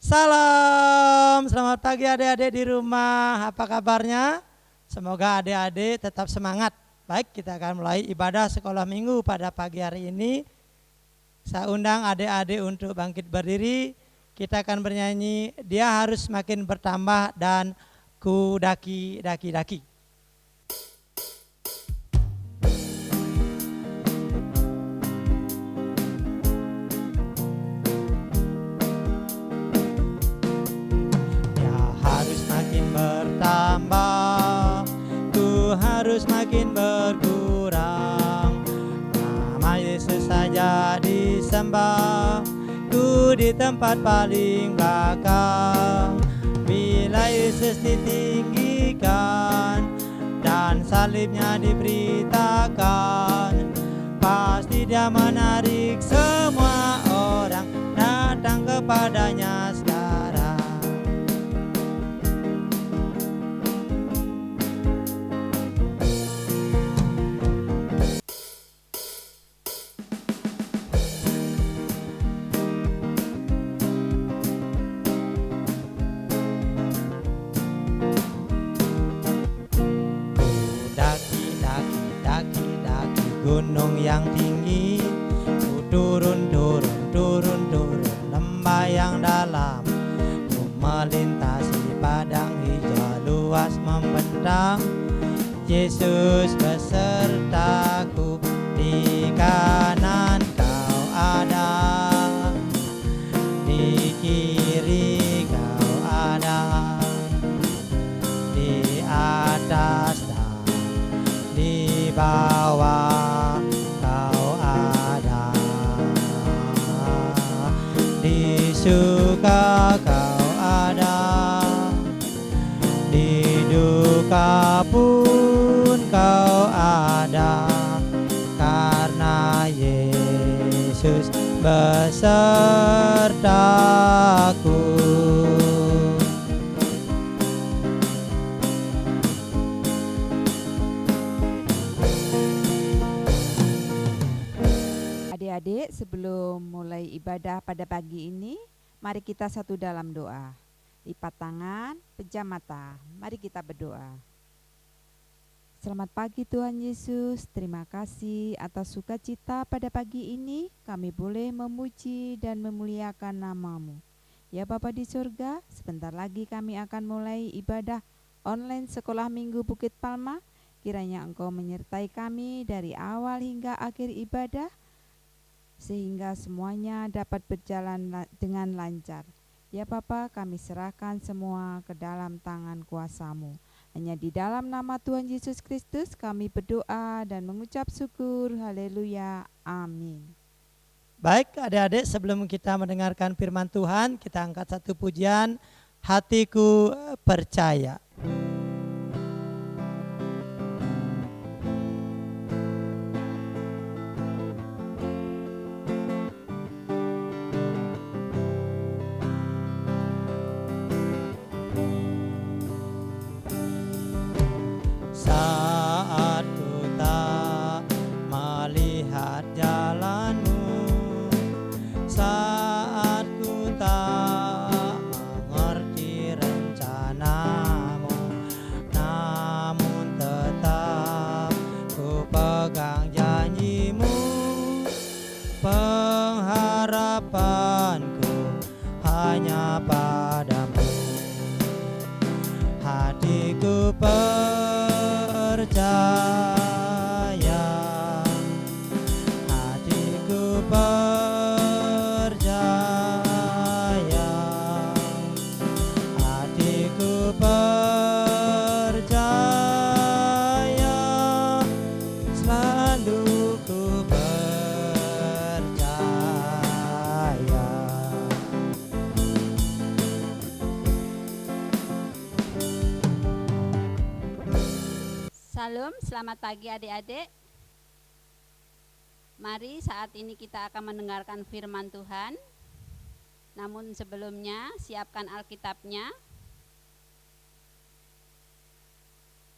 Salam, selamat pagi adik-adik di rumah. Apa kabarnya? Semoga adik-adik tetap semangat. Baik, kita akan mulai ibadah sekolah minggu pada pagi hari ini. Saya undang adik-adik untuk bangkit berdiri. Kita akan bernyanyi, dia harus makin bertambah dan ku daki, daki, daki. Bertambah, ku harus makin berkurang. Nama Yesus saja disembah, ku di tempat paling belakang. Bila Yesus ditinggikan dan salibnya diberitakan, pasti dia menarik semua orang datang kepadanya sekarang. Gunung yang tinggi, ku turun lembah yang dalam, ku melintasi padang hijau luas membentang. Yesus besertaku, di kanan kau ada, di kiri kau ada, di atas dan di bawah. Suka kau ada, di duka pun kau ada, karena Yesus besertaku. Adik-adik, sebelum mulai ibadah pada pagi ini, mari kita satu dalam doa. Lipat tangan, pejam mata, mari kita berdoa. Selamat pagi Tuhan Yesus, terima kasih atas sukacita pada pagi ini kami boleh memuji dan memuliakan nama-Mu. Ya Bapa di surga, sebentar lagi kami akan mulai ibadah online Sekolah Minggu Bukit Palma. Kiranya Engkau menyertai kami dari awal hingga akhir ibadah, sehingga semuanya dapat berjalan dengan lancar. Ya Bapa, kami serahkan semua ke dalam tangan kuasa-Mu. Hanya di dalam nama Tuhan Yesus Kristus kami berdoa dan mengucap syukur. Haleluya. Amin. Baik adik-adik, sebelum kita mendengarkan firman Tuhan, kita angkat satu pujian, Hatiku Percaya. Saat ku tak melihat jalan-Mu, saat ku tak mengerti rencana-Mu, namun tetap ku pegang janji-Mu. Pengharapanku hanya padamu, hatiku percaya, hatiku percaya, hatiku percaya, selalu ku percaya. Salam, selamat pagi adik-adik. Mari saat ini kita akan mendengarkan firman Tuhan. Namun sebelumnya siapkan Alkitabnya.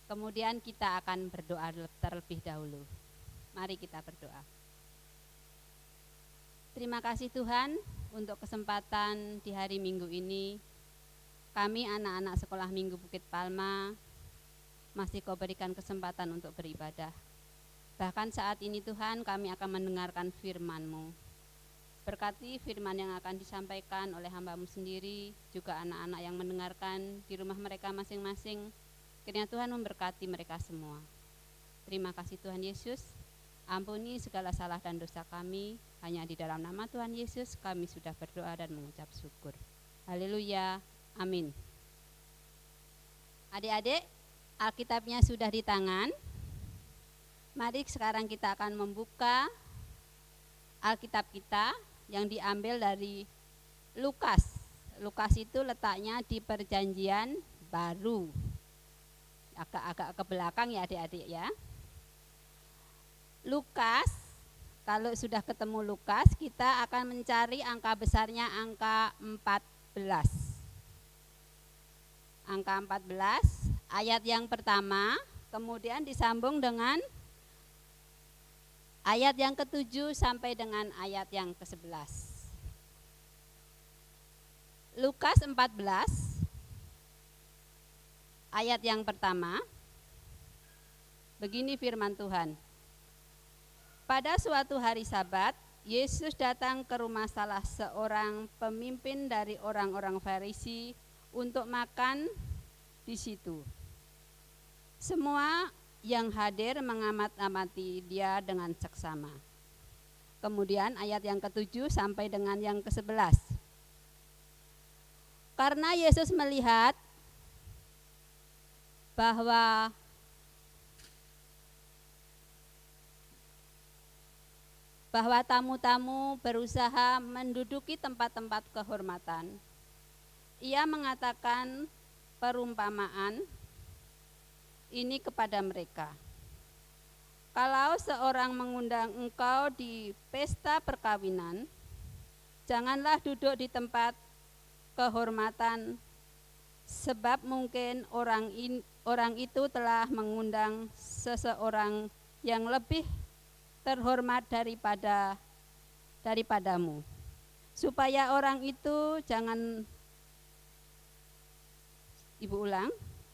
Kemudian kita akan berdoa terlebih dahulu. Mari kita berdoa. Terima kasih Tuhan, untuk kesempatan di hari Minggu ini. Kami anak-anak sekolah Minggu Bukit Palma masih Kau berikan kesempatan untuk beribadah. Bahkan saat ini Tuhan, kami akan mendengarkan firman-Mu. Berkati firman yang akan disampaikan oleh hamba-Mu sendiri, juga anak-anak yang mendengarkan di rumah mereka masing-masing. Kiranya Tuhan memberkati mereka semua. Terima kasih Tuhan Yesus. Ampuni segala salah dan dosa kami. Hanya di dalam nama Tuhan Yesus kami sudah berdoa dan mengucap syukur. Haleluya. Amin. Adik-adik, Alkitabnya sudah di tangan. Mari sekarang kita akan membuka Alkitab kita yang diambil dari Lukas. Lukas itu letaknya di Perjanjian Baru. Agak-agak ke belakang ya adik-adik ya. Lukas, kalau sudah ketemu Lukas, kita akan mencari angka besarnya angka 14. Angka 14, ayat yang pertama, kemudian disambung dengan ayat yang ke-7 sampai dengan ayat yang ke-11. Lukas 14, ayat yang pertama, begini firman Tuhan. Pada suatu hari Sabat, Yesus datang ke rumah salah seorang pemimpin dari orang-orang Farisi untuk makan di situ. Semua yang hadir mengamat-amati dia dengan seksama. Kemudian ayat yang ke-7 sampai dengan yang ke-11. Karena Yesus melihat bahwa tamu-tamu berusaha menduduki tempat-tempat kehormatan, ia mengatakan perumpamaan ini kepada mereka. Kalau seorang mengundang engkau di pesta perkawinan, janganlah duduk di tempat kehormatan, sebab mungkin orang itu telah mengundang seseorang yang lebih terhormat daripadamu, supaya orang itu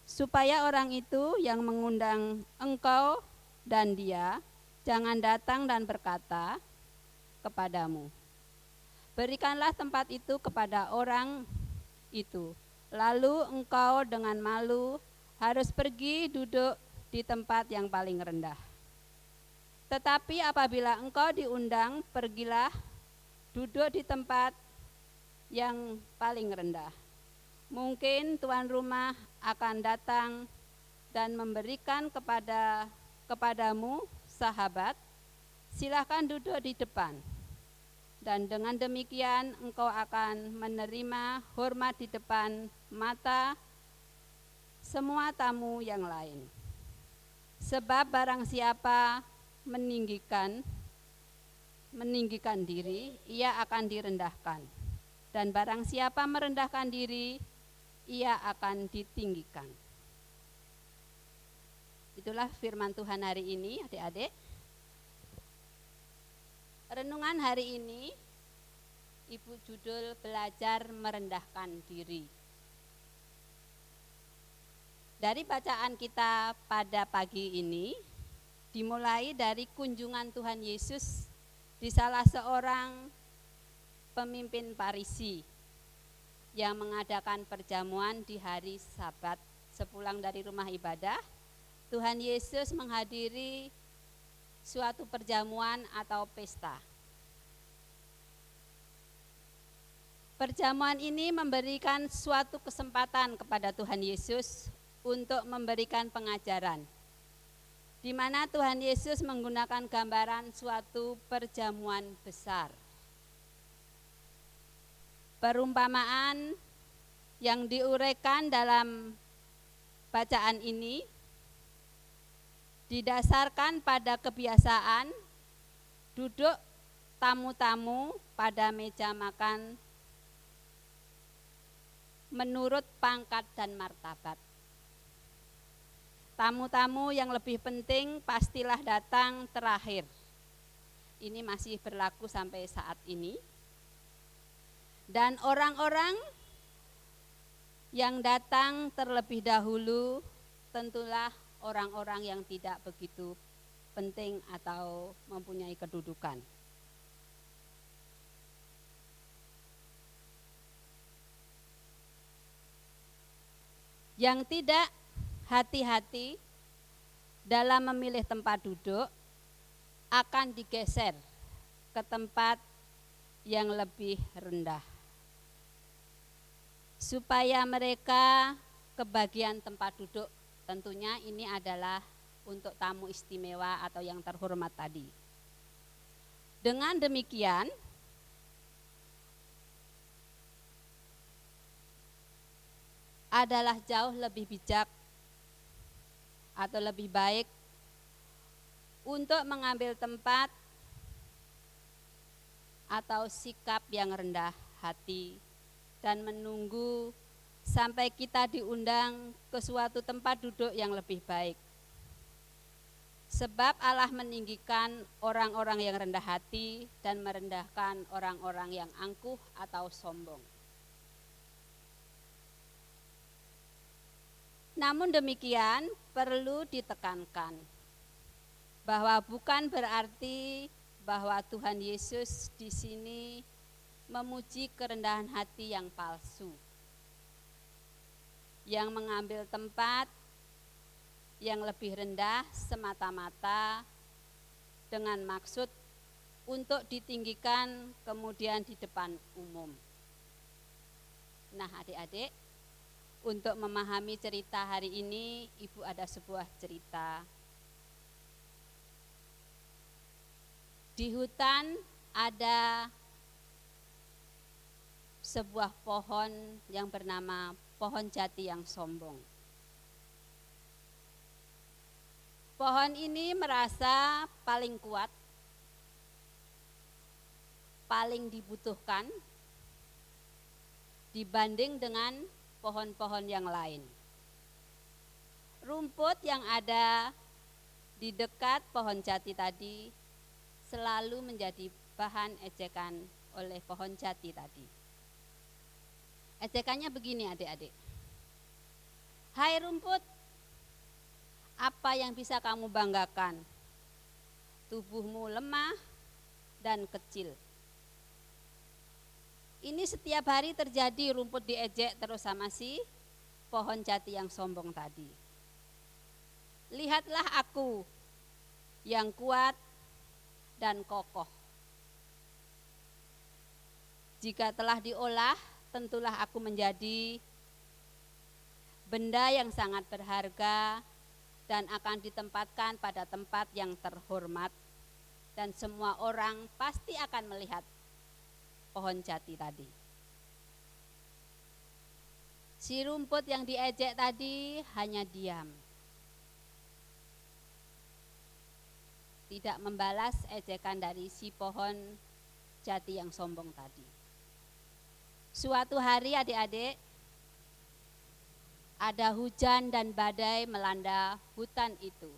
supaya orang itu yang mengundang engkau dan dia jangan datang dan berkata kepadamu, berikanlah tempat itu kepada orang itu, lalu engkau dengan malu harus pergi duduk di tempat yang paling rendah. Tetapi apabila engkau diundang, pergilah duduk di tempat yang paling rendah. Mungkin tuan rumah akan datang dan memberikan kepadamu sahabat, silakan duduk di depan. Dan dengan demikian engkau akan menerima hormat di depan mata semua tamu yang lain. Sebab barang siapa meninggikan diri, ia akan direndahkan. Dan barang siapa merendahkan diri, ia akan ditinggikan. Itulah firman Tuhan hari ini, adik-adik. Renungan hari ini, Ibu judul belajar merendahkan diri. Dari bacaan kita pada pagi ini, dimulai dari kunjungan Tuhan Yesus di salah seorang pemimpin Farisi yang mengadakan perjamuan di hari Sabat. Sepulang dari rumah ibadah, Tuhan Yesus menghadiri suatu perjamuan atau pesta. Perjamuan ini memberikan suatu kesempatan kepada Tuhan Yesus untuk memberikan pengajaran, di mana Tuhan Yesus menggunakan gambaran suatu perjamuan besar. Perumpamaan yang diuraikan dalam bacaan ini didasarkan pada kebiasaan duduk tamu-tamu pada meja makan menurut pangkat dan martabat. Tamu-tamu yang lebih penting pastilah datang terakhir. Ini masih berlaku sampai saat ini. Dan orang-orang yang datang terlebih dahulu tentulah orang-orang yang tidak begitu penting atau mempunyai kedudukan. Yang tidak hati-hati dalam memilih tempat duduk akan digeser ke tempat yang lebih rendah, supaya mereka kebagian tempat duduk. Tentunya ini adalah untuk tamu istimewa atau yang terhormat tadi. Dengan demikian, adalah jauh lebih bijak atau lebih baik untuk mengambil tempat atau sikap yang rendah hati dan menunggu sampai kita diundang ke suatu tempat duduk yang lebih baik. Sebab Allah meninggikan orang-orang yang rendah hati dan merendahkan orang-orang yang angkuh atau sombong. Namun demikian perlu ditekankan bahwa bukan berarti bahwa Tuhan Yesus di sini memuji kerendahan hati yang palsu, yang mengambil tempat yang lebih rendah semata-mata dengan maksud untuk ditinggikan kemudian di depan umum. Nah, adik-adik, untuk memahami cerita hari ini, Ibu ada sebuah cerita. Di hutan ada sebuah pohon yang bernama pohon jati yang sombong. Pohon ini merasa paling kuat, paling dibutuhkan dibanding dengan pohon-pohon yang lain. Rumput yang ada di dekat pohon jati tadi selalu menjadi bahan ejekan oleh pohon jati tadi. Ejekannya begini, adik-adik. Hai rumput, apa yang bisa kamu banggakan? Tubuhmu lemah dan kecil. Ini setiap hari terjadi, rumput diejek terus sama si pohon jati yang sombong tadi. Lihatlah aku yang kuat dan kokoh. Jika telah diolah, tentulah aku menjadi benda yang sangat berharga dan akan ditempatkan pada tempat yang terhormat, dan semua orang pasti akan melihat pohon jati tadi. Si rumput yang diejek tadi hanya diam, tidak membalas ejekan dari si pohon jati yang sombong tadi. Suatu hari, adik-adik, ada hujan dan badai melanda hutan itu.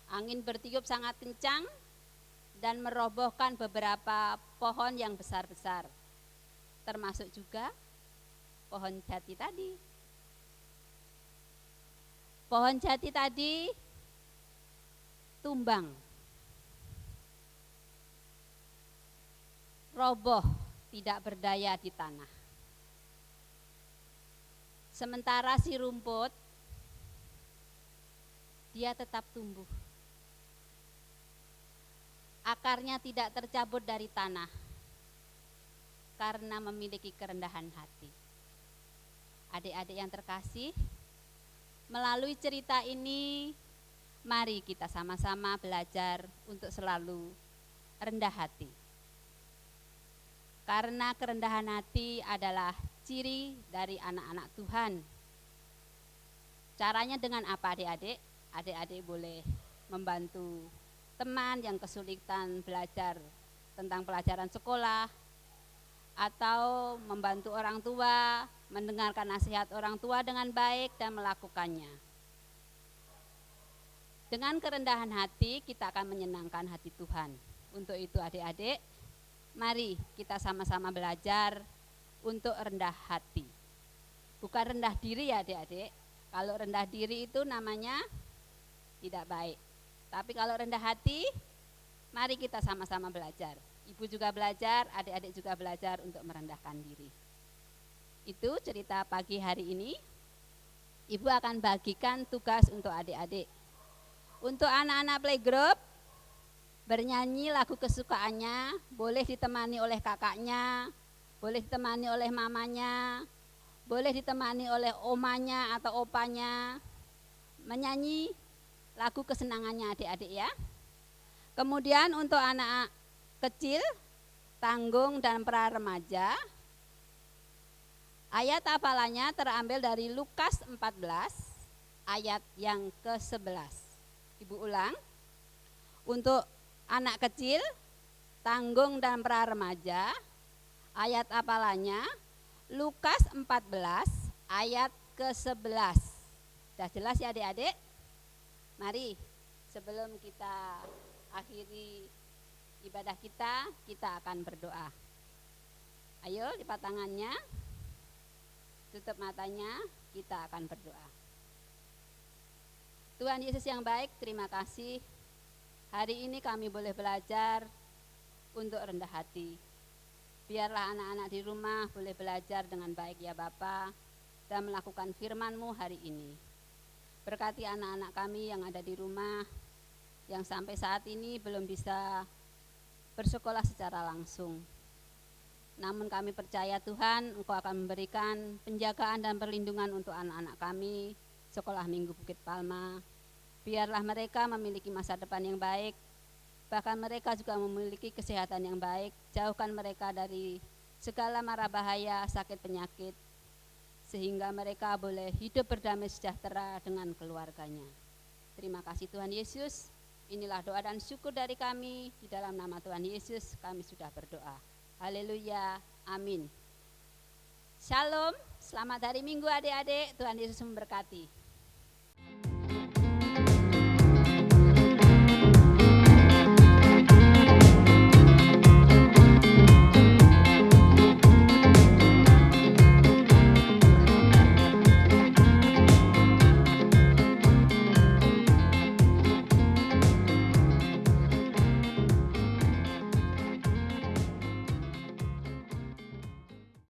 Angin bertiup sangat kencang dan merobohkan beberapa pohon yang besar-besar, termasuk juga pohon jati tadi. Pohon jati tadi tumbang, roboh, tidak berdaya di tanah. Sementara si rumput, dia tetap tumbuh. Akarnya tidak tercabut dari tanah karena memiliki kerendahan hati. Adik-adik yang terkasih, melalui cerita ini, mari kita sama-sama belajar untuk selalu rendah hati. Karena kerendahan hati adalah ciri dari anak-anak Tuhan. Caranya dengan apa, adik-adik? Adik-adik boleh membantu teman yang kesulitan belajar tentang pelajaran sekolah, atau membantu orang tua mendengarkan nasihat orang tua dengan baik dan melakukannya. Dengan kerendahan hati kita akan menyenangkan hati Tuhan. Untuk itu adik-adik, Mari kita sama-sama belajar untuk rendah hati. Bukan rendah diri ya adik-adik. Kalau rendah diri itu namanya tidak baik. Tapi kalau rendah hati, mari kita sama-sama belajar. Ibu juga belajar, adik-adik juga belajar untuk merendahkan diri. Itu cerita pagi hari ini. Ibu akan bagikan tugas untuk adik-adik. Untuk anak-anak playgroup, bernyanyi lagu kesukaannya, boleh ditemani oleh kakaknya, boleh ditemani oleh mamanya, boleh ditemani oleh omanya atau opanya, menyanyi lagu kesenangannya adik-adik ya. Kemudian untuk anak kecil, tanggung dan pra remaja, ayat hafalannya terambil dari Lukas 14 ayat yang ke-11. Ibu ulang. Untuk anak kecil, tanggung dan pra remaja, ayat hafalannya Lukas 14 ayat ke-11. Sudah jelas ya adik-adik? Mari sebelum kita akhiri ibadah kita akan berdoa. Ayo lipat tangannya, tutup matanya, kita akan berdoa. Tuhan Yesus yang baik, terima kasih. Hari ini kami boleh belajar untuk rendah hati. Biarlah anak-anak di rumah boleh belajar dengan baik ya Bapa, dan melakukan firman-Mu hari ini. Berkati anak-anak kami yang ada di rumah, yang sampai saat ini belum bisa bersekolah secara langsung. Namun kami percaya Tuhan, Engkau akan memberikan penjagaan dan perlindungan untuk anak-anak kami, Sekolah Minggu Bukit Palma. Biarlah mereka memiliki masa depan yang baik, bahkan mereka juga memiliki kesehatan yang baik. Jauhkan mereka dari segala mara bahaya, sakit penyakit, sehingga mereka boleh hidup berdamai sejahtera dengan keluarganya. Terima kasih Tuhan Yesus. Inilah doa dan syukur dari kami. Di dalam nama Tuhan Yesus kami sudah berdoa. Haleluya, amin. Shalom, selamat hari Minggu adik-adik. Tuhan Yesus memberkati.